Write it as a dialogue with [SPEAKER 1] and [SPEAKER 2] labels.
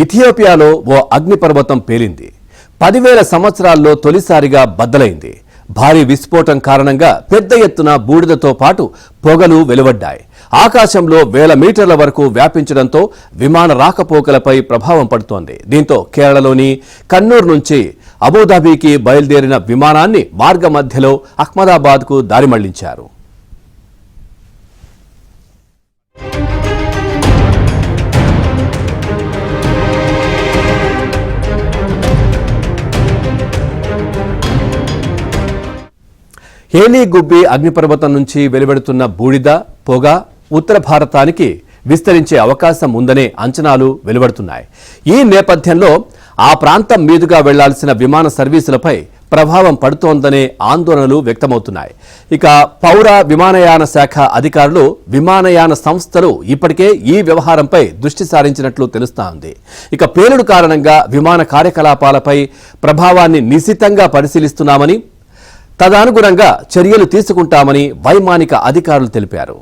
[SPEAKER 1] ఇథియోపియాలో ఓ అగ్నిపర్వతం పేలింది. 10,000 సంవత్సరాల్లో తొలిసారిగా బద్దలైంది. భారీ విస్ఫోటం కారణంగా పెద్ద ఎత్తున బూడిదతో పాటు పొగలు వెలువడ్డాయి. ఆకాశంలో వేల మీటర్ల వరకు వ్యాపించడంతో విమాన రాకపోకలపై ప్రభావం పడుతోంది. దీంతో కేరళలోని కన్నూర్ నుంచి అబుదాబికి బయలుదేరిన విమానాన్ని మార్గమధ్యలో అహ్మదాబాద్కు దారి మళ్లించారు. హేలీ గుబ్బి అగ్నిపర్వతం నుంచి వెలువడుతున్న బూడిద, పొగ ఉత్తర భారతానికి విస్తరించే అవకాశం ఉందనే అంచనాలు వెలువడుతున్నాయి. ఈ నేపథ్యంలో ఆ ప్రాంతం మీదుగా వెళ్లాల్సిన విమాన సర్వీసులపై ప్రభావం పడుతోందనే ఆందోళనలు వ్యక్తమవుతున్నాయి. ఇక పౌర విమానయాన శాఖ అధికారులు, విమానయాన సంస్థలు ఇప్పటికే ఈ వ్యవహారంపై దృష్టి సారించినట్లు తెలుస్తోంది. ఇక పేలుడు కారణంగా విమాన కార్యకలాపాలపై ప్రభావాన్ని నిశితంగా పరిశీలిస్తున్నామని, తదనుగుణంగా చర్యలు తీసుకుంటామని వైమానిక అధికారులు తెలిపారు.